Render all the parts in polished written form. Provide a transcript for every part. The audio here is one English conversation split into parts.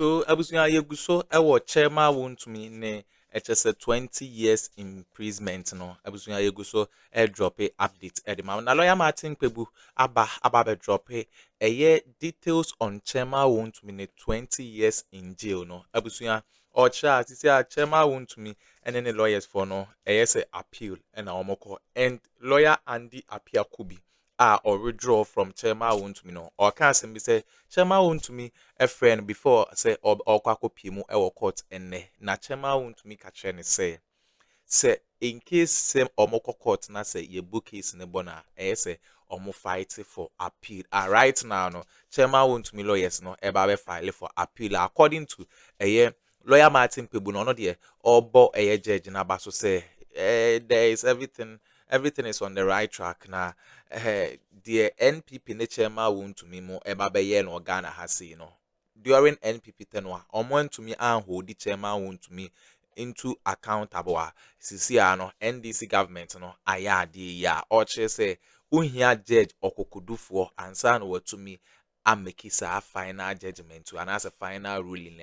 So abusunya yegu so ewo chairman Wontumi ne HSA 20 years imprisonment no abusunya yegu so drop update edema na lawyer Martin Kpebu aba be drop details on chairman Wontumi ne 20 years in jail no abusunya or chat see chairman Wontumi and then the lawyers for no say appeal and omoko and lawyer Andy Apia Kubi or withdraw from chairman Wontumi no or can be say chairman Wontumi a friend before say or kwako pimu e court enne na chairman Wontumi ka kire ne say in case same omoko court na say ye book case ne bona say omo fight for appeal right now no chairman Wontumi lawyers no e ba be file for appeal according to lawyer Martin Kpebu no de obo judge na ba so say there is everything is on the right track na the NPP ne chairman Wontumi mo e ba be ye no Ghana ha say no during NPP tenure Wontumi an hold the chairman Wontumi into accountable sisi no NDC government no aya de ya o che say unhia judge okokudufo ansa no watumi ameki sa final judgment to and as a final ruling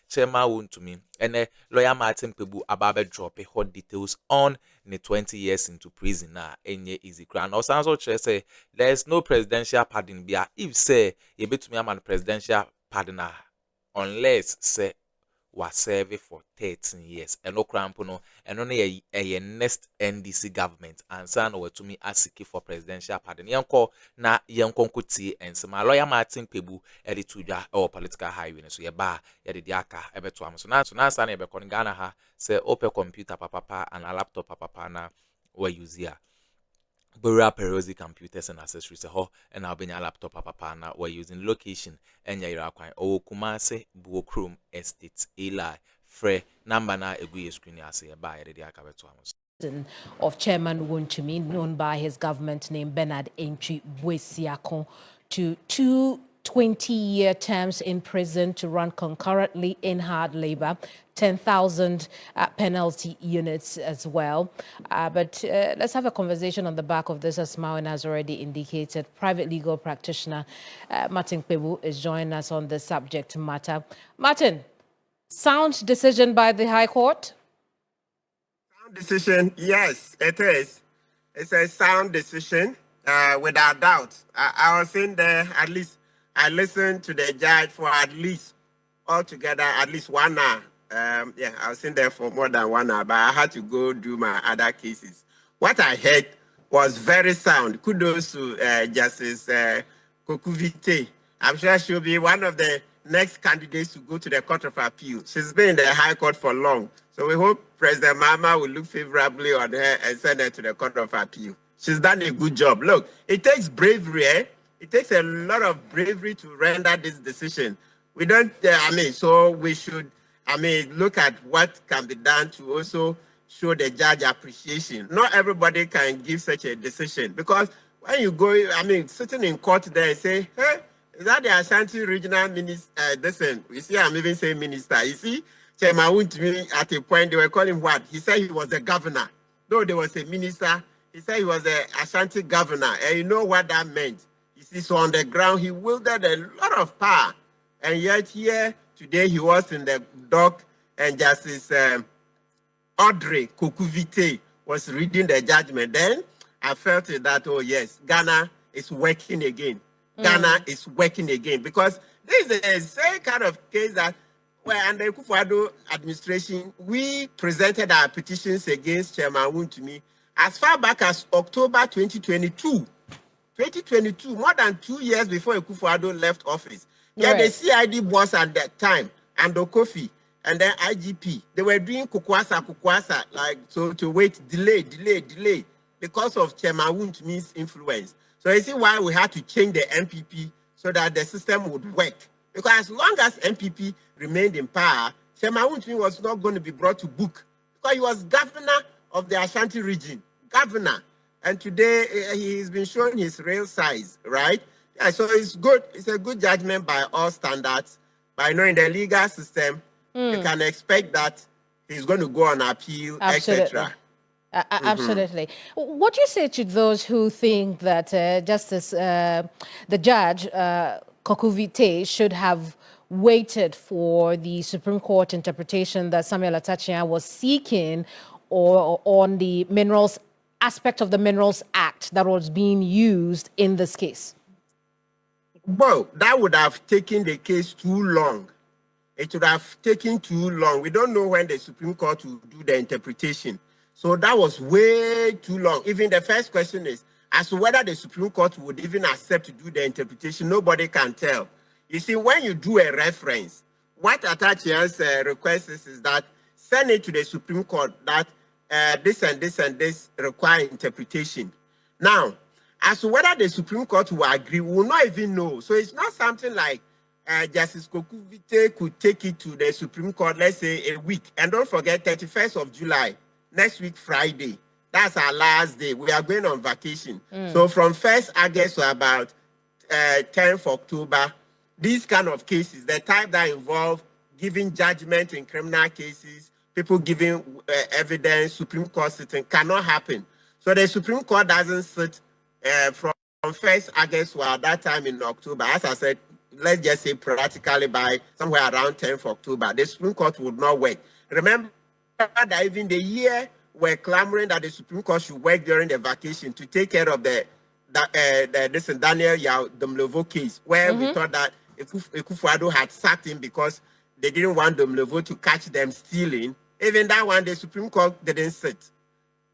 chairman Wontumi and lawyer Martin Kpebu ababe drop hot details on the 20 years into prison na enye easy crown or also say there is no presidential pardon bia if say you betumi am presidential pardon unless say was serving for 13 years and no cramp no and only a next NDC government and son or to me asking for presidential pardon yanko na yanko kuti and some lawyer Martin Kpebu edituja or political highway so ye ba ye de aka ebeto am so na san ebe kon Ghana ha say open computer papa and a laptop papa na we use here Burial Perosi computers and accessories and I'll be a laptop papa na we're using location and ya kwan o Kumase Buokrum Estate Eli Fre number na egu screen ya say ba ya de aka beto am of Chairman Wontumi, known by his government name Bernard Entry Bwesiakon, to 20-year terms in prison to run concurrently in hard labor, 10,000 penalty units as well. But let's have a conversation on the back of this, as Mawen has already indicated. Private legal practitioner Martin Kpebu is joining us on the subject matter. Martin, sound decision by the High Court? Decision, yes, it is. It's a sound decision, without doubt. I was in there, at least I listened to the judge for at least altogether at least 1 hour. I was in there for more than 1 hour, but I had to go do my other cases. What I heard was very sound. Kudos to Justice Kokuvite. I'm sure she'll be one of the next candidates to go to the Court of Appeal. She's been in the High Court for long. So we hope President Mahama will look favorably on her and send her to the Court of Appeal. She's done a good job. Look, it takes bravery, It takes a lot of bravery to render this decision. We don't, so we should, look at what can be done to also show the judge appreciation. Not everybody can give such a decision because when you go, sitting in court there and say, hey, is that the Ashanti regional minister? Listen, you see, I'm even saying minister. You see, Chairman Wontumi at a point, they were calling him what? He said he was a governor. Though there was a minister, he said he was a Ashanti governor. And you know what that meant. You see, so on the ground, he wielded a lot of power. And yet here, today, he was in the dock and Justice Audrey Kokuvite was reading the judgment. Then I felt that, oh yes, Ghana is working again. Ghana is working again because this is the same kind of case that where under Akufo-Addo administration, we presented our petitions against Chairman Wontumi as far back as October 2022. 2022, more than 2 years before Akufo-Addo left office. Yeah, right. The CID boss at that time, Addo Kofi, and then IGP, they were doing kukwasa, like so to wait, delay, because of Chairman Wontumi's influence. So you see why we had to change the MPP so that the system would work. Because as long as MPP remained in power, Chairman Wontumi was not going to be brought to book because he was governor of the Ashanti region, governor. And today he's been showing his real size, right? Yeah, so it's good. It's a good judgment by all standards. But in the legal system, you can expect that he's going to go on appeal, etc. Absolutely. What do you say to those who think that the judge Kokuvite should have waited for the Supreme Court interpretation that Samuel Atachian was seeking or on the minerals aspect of the Minerals Act that was being used in this case? Well, that would have taken the case too long. It would have taken too long. We don't know when the Supreme Court will do the interpretation. So that was way too long. Even the first question is, as to whether the Supreme Court would even accept to do the interpretation, nobody can tell. You see, when you do a reference, what Atachian's request is that send it to the Supreme Court that this and this and this require interpretation. Now, as to whether the Supreme Court will agree, we will not even know. So it's not something like Justice Kokuvite could take it to the Supreme Court, let's say a week. And don't forget, 31st of July, next week, Friday. That's our last day. We are going on vacation. So from 1st August to about 10th October, these kind of cases, the type that involve giving judgment in criminal cases, people giving evidence, Supreme Court sitting, cannot happen. So the Supreme Court doesn't sit from 1st August to at that time in October. As I said, let's just say practically by somewhere around 10th October, the Supreme Court would not work. Remember that even the year we're clamoring that the Supreme Court should work during the vacation to take care of this Daniel Yao Domlevo case, where we thought that Akufo-Addo had sacked him because they didn't want Domlevo to catch them stealing. Even that one, the Supreme Court didn't sit.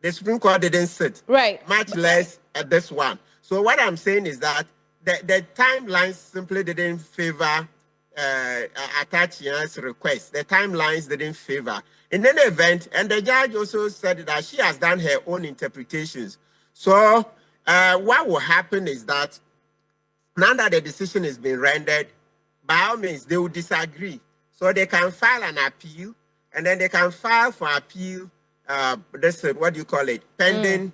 The Supreme Court didn't sit. Right. Much less at this one. So what I'm saying is that the timelines simply didn't favor Atachian's request. The timelines didn't favor. In any event, and the judge also said that she has done her own interpretations. So what will happen is that now that the decision has been rendered, by all means, they will disagree. So they can file an appeal, and then they can file for appeal, what do you call it, pending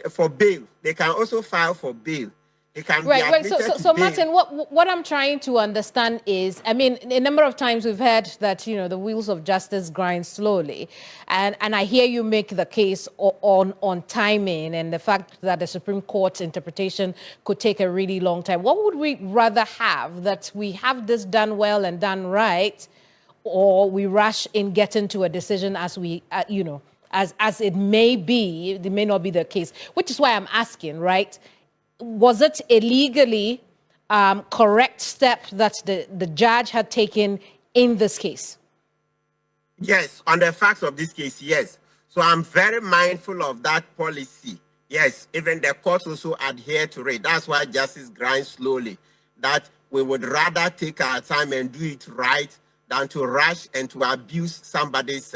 for bail. They can also file for bail. They can right. be So Martin, what I'm trying to understand is, I mean, a number of times we've heard that, you know, the wheels of justice grind slowly. And I hear you make the case on timing and the fact that the Supreme Court's interpretation could take a really long time. What would we rather have? That we have this done well and done right, or we rush in getting to a decision as we, you know, as it may be, it may not be the case, which is why I'm asking, right? Was it a legally correct step that the judge had taken in this case? Yes, on the facts of this case, yes. So I'm very mindful of that policy. Yes, even the courts also adhere to it. That's why justice grinds slowly. That we would rather take our time and do it right than to rush and to abuse somebody's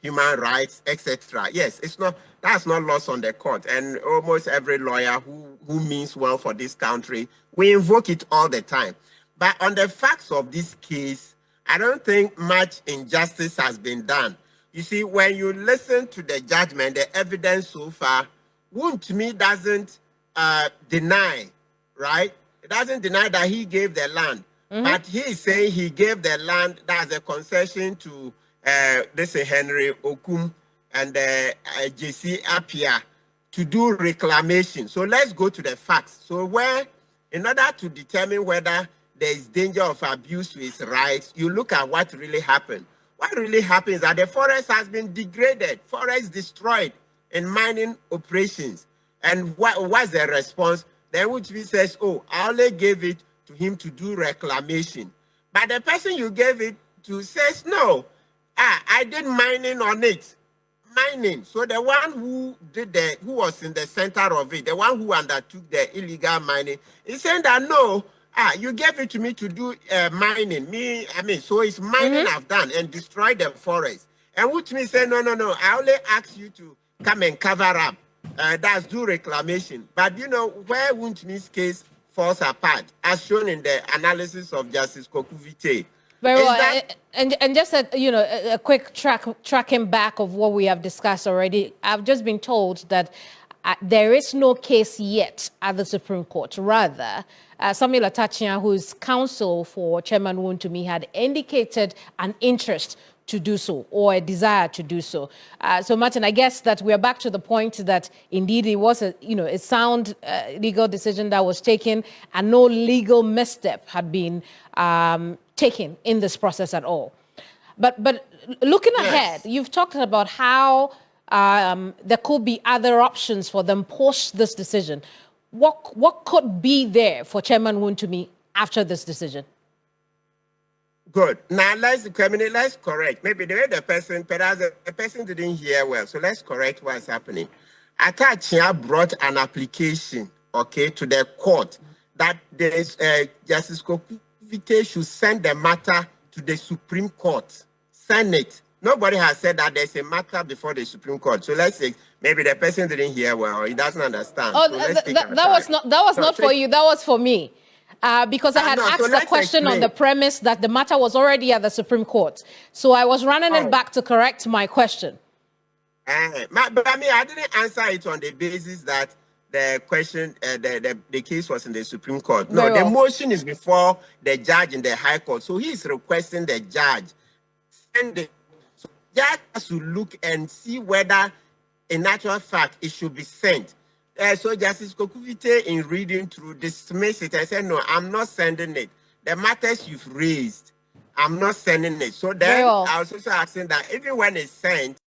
human rights, etc. Yes, that's not lost on the court. And almost every lawyer who means well for this country, we invoke it all the time. But on the facts of this case, I don't think much injustice has been done. You see, when you listen to the judgment, the evidence so far, Wontumi doesn't deny, right? It doesn't deny that he gave the land. But he is saying he gave the land as a concession to Henry Okum and JC Apia to do reclamation. So let's go to the facts. So in order to determine whether there is danger of abuse to his rights, you look at what really happened. What really happened is that the forest has been degraded, forest destroyed in mining operations. And what's the response? Then Wontumi says, oh, I only gave it to him to do reclamation. But the person you gave it to says, no, I did mining on it. Mining. So the one who was in the center of it, the one who undertook the illegal mining, is saying that no, you gave it to me to do mining. So it's mining I've done and destroyed the forest. And Wontumi said, no, I only asked you to come and cover up. That's do reclamation. But you know, where Wontumi's case falls apart, as shown in the analysis of Justice Kokuvite. Very well. And just a quick tracking back of what we have discussed already. I've just been told that there is no case yet at the Supreme Court. Rather, Samuel Atachian, who is counsel for Chairman Wontumi, had indicated an interest to do so, or a desire to do so. So, Martin, I guess that we are back to the point that indeed it was a sound legal decision that was taken, and no legal misstep had been taken in this process at all. But looking ahead, you've talked about how there could be other options for them post this decision. What could be there for Chairman Wontumi after this decision? Good. Now let's correct. Maybe the way the person, perhaps the person didn't hear well. So let's correct what's happening. Akachia brought an application, okay, to the court that there is Justice Kokuvite should send the matter to the Supreme Court, Senate. Nobody has said that there's a matter before the Supreme Court. So let's say maybe the person didn't hear well or he doesn't understand. Oh, so that was not for you. That was for me. Because I had asked the question on the premise that the matter was already at the Supreme Court. So I was running it back to correct my question. But I mean, I didn't answer it on the basis that the question, the case was in the Supreme Court. No, the motion is before the judge in the High Court. So he is requesting the judge. And the judge has to look and see whether, in actual fact, it should be sent. So Justice Kokuvite, in reading through, dismissed it. I said, no, I'm not sending it. The matters you've raised, I'm not sending it. So then I was also asking that even when it's sent,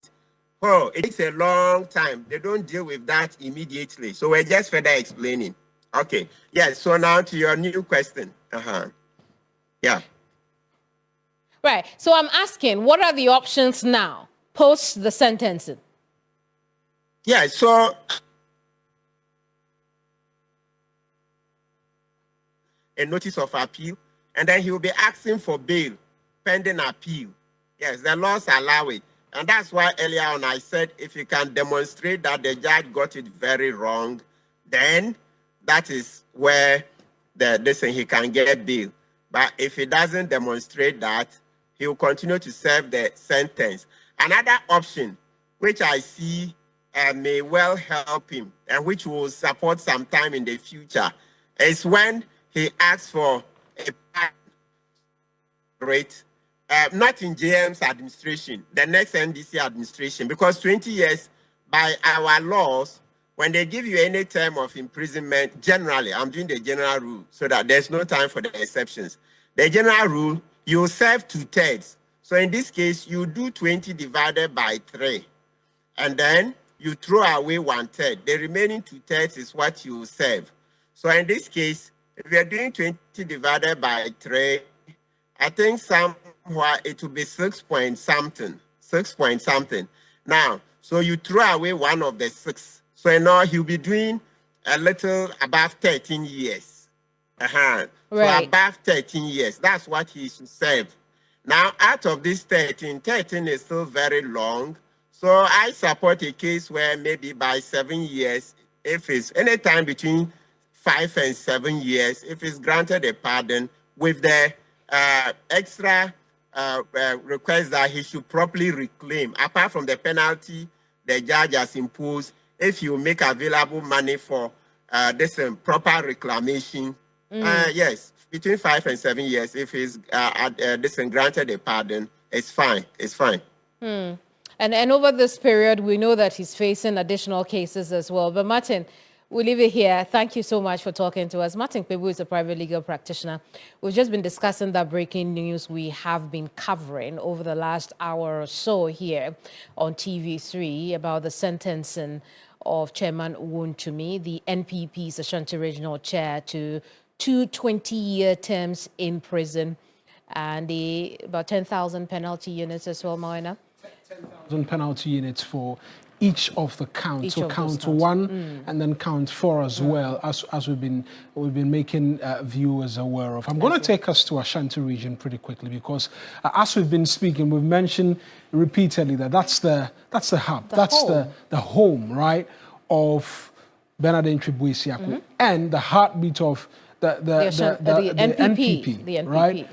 it takes a long time. They don't deal with that immediately. So we're just further explaining. Okay. Yes. So now to your new question. Yeah. Right. So I'm asking, what are the options now post the sentencing? Yeah. So a notice of appeal, and then he will be asking for bail pending appeal. Yes, the laws allow it. And that's why earlier on I said if you can demonstrate that the judge got it very wrong, then that is where he can get bail. But if he doesn't demonstrate that, he will continue to serve the sentence. Another option, which I see may well help him and which will support some time in the future, is when he asks for a rate, not in JM's administration, the next NDC administration, because 20 years by our laws, when they give you any term of imprisonment, generally, I'm doing the general rule so that there's no time for the exceptions. The general rule, you serve 2/3. So in this case, you do 20 divided by 3, and then you throw away 1/3. The remaining 2/3 is what you serve. So in this case, if you're doing 20 divided by 3, I think somewhere it will be 6 point something. Now, so you throw away one of the 6. So now he'll be doing a little above 13 years. Right. So above 13 years, that's what he should serve. Now, out of this 13 is still very long. So I support a case where maybe by 7 years, if it's any time between 5 and 7 years, if it's granted a pardon with the extra request that he should properly reclaim, apart from the penalty the judge has imposed, if you make available money for this proper reclamation, yes, between 5 and 7 years, if he's granted a pardon, it's fine. It's fine. And over this period, we know that he's facing additional cases as well. But Martin, we'll leave it here. Thank you so much for talking to us. Martin Kpebu is a private legal practitioner. We've just been discussing that breaking news we have been covering over the last hour or so here on TV3 about the sentencing of Chairman Wontumi, the NPP's Ashanti Regional Chair, to 2 20-year terms in prison and about 10,000 penalty units as well, Moena? 10,000 penalty units for each of the counts. So count 1 and then count 4 as well, as we've been making viewers aware of. I'm going to take us to Ashanti region pretty quickly because as we've been speaking, we've mentioned repeatedly that that's the hub, the home, right, of Bernard Entry Boisiaku and the heartbeat of the NPP, right?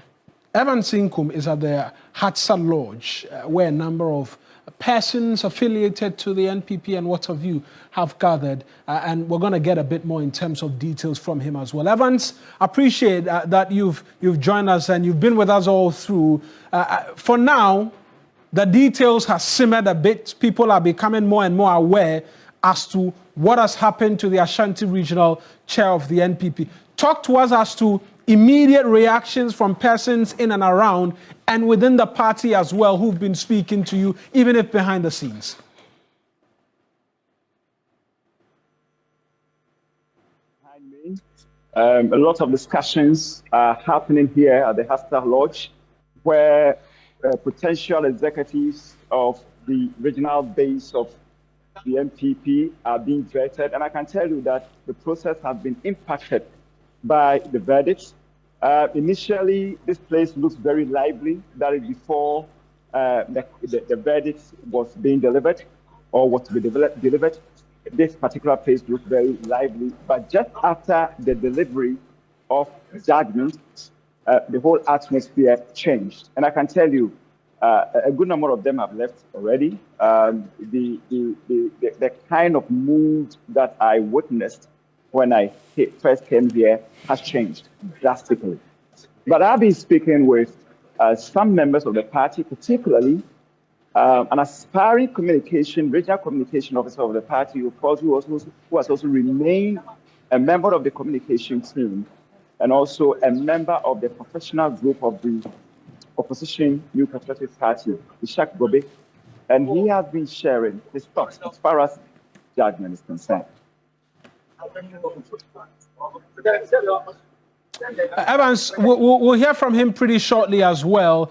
Evan Sinkum is at the Hatsa Lodge, where a number of persons affiliated to the NPP and what have you have gathered, and we're going to get a bit more in terms of details from him as well. Evans, appreciate that you've joined us and you've been with us all through. For now, the details have simmered a bit. People are becoming more and more aware as to what has happened to the Ashanti Regional Chair of the NPP. Talk to us as to immediate reactions from persons in and around and within the party as well who've been speaking to you, even if behind the scenes? A lot of discussions are happening here at the Hasta Lodge, where potential executives of the regional base of the MPP are being vetted. And I can tell you that the process has been impacted by the verdicts. Initially, this place looks very lively. That is before the verdict was being delivered or was to be delivered. This particular place looked very lively, but just after the delivery of judgment, the whole atmosphere changed. And I can tell you, a good number of them have left already. The kind of mood that I witnessed when I first came here has changed drastically. But I've been speaking with some members of the party, particularly an aspiring regional communication officer of the party, of course, who has also remained a member of the communication team and also a member of the professional group of the opposition New Patriotic Party, Ishak Gobe, and he has been sharing his thoughts as far as judgment is concerned. Evans, we'll hear from him pretty shortly as well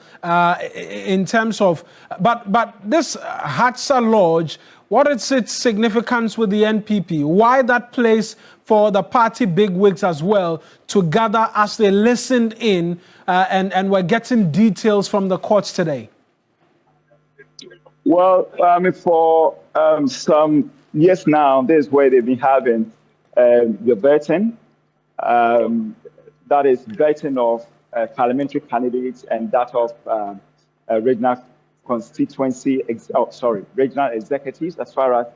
in terms of, but this Hadza Lodge, what is its significance with the NPP? Why that place for the party bigwigs as well to gather as they listened in and we're getting details from the courts today? Well, for some years now, this is where they've been having the vetting. That is vetting of parliamentary candidates and that of regional regional executives as far as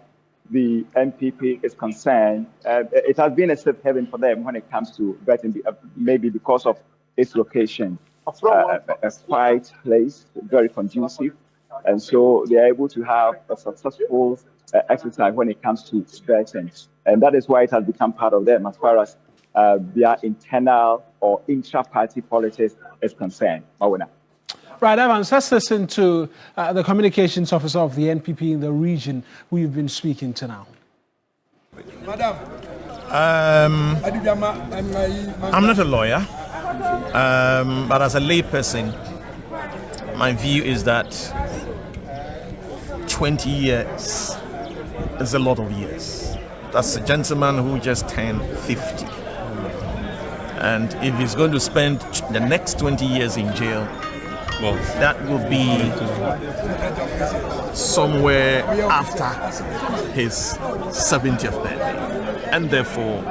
the MPP is concerned. It has been a safe haven for them when it comes to vetting, maybe because of its location. A quiet place, very conducive, and so they are able to have a successful exercise when it comes to vetting. And that is why it has become part of them as far as their internal or intra-party politics is concerned. Right, Evans, let's listen to the communications officer of the NPP in the region who you've been speaking to now. Madam, I'm not a lawyer, but as a layperson, my view is that 20 years is a lot of years. That's a gentleman who just turned 50. And if he's going to spend the next 20 years in jail, well, that will be somewhere after his 70th birthday. And therefore,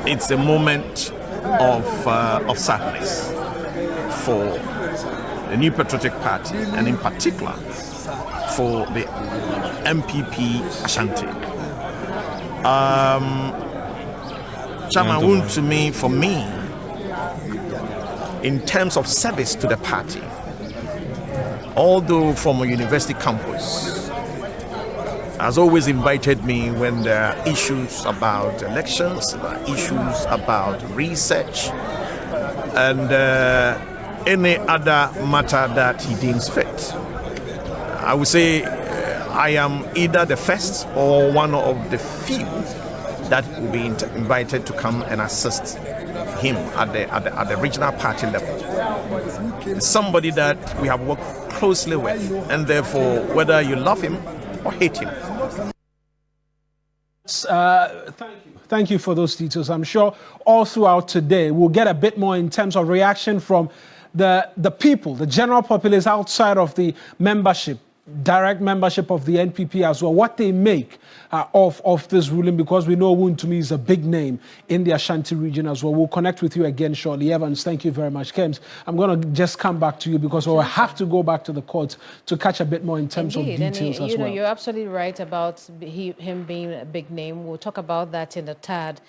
it's a moment of sadness for the New Patriotic Party, and in particular for the MPP Ashanti. Chairman Wontumi, for me, in terms of service to the party, although from a university campus, has always invited me when there are issues about elections, issues about research, and any other matter that he deems fit. I would say I am either the first or one of the few that will be invited to come and assist him at the regional party level. Somebody that we have worked closely with, and therefore, whether you love him or hate him. Thank you for those details. I'm sure all throughout today we'll get a bit more in terms of reaction from the people, the general populace outside of the membership, direct membership of the NPP as well, what they make of this ruling, because we know Wontumi is a big name in the Ashanti region as well. We'll connect with you again shortly. Evans, thank you very much. Kems, I'm going to just come back to you because we'll have to go back to the court to catch a bit more in terms of details as well. You're absolutely right about him being a big name. We'll talk about that in a tad.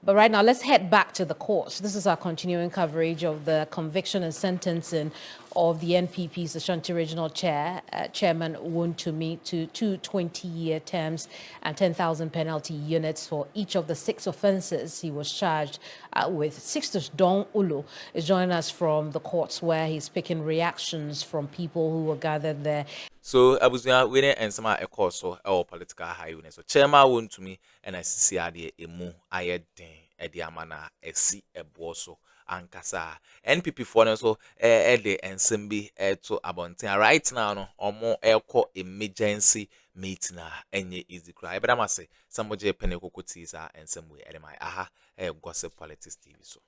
But right now, let's head back to the courts. This is our continuing coverage of the conviction and sentencing of the NPP's Ashanti Regional Chairman Wontumi to 2 20-year terms and 10,000 penalty units for each of the 6 offenses he was charged with. Sixtus Don Ulu is joining us from the courts where he's picking reactions from people who were gathered there. So abusuya we and some a course so our political high unit. So chairman Wontumi and I see ade emu aye den e de amana esi ebo so ankasa NPP for no so de ensem bi to abonten right now no omo ekọ emergency meeting na enye easy cry but am say some je penekoko teaser ensem we edemai aha gossip politics TV so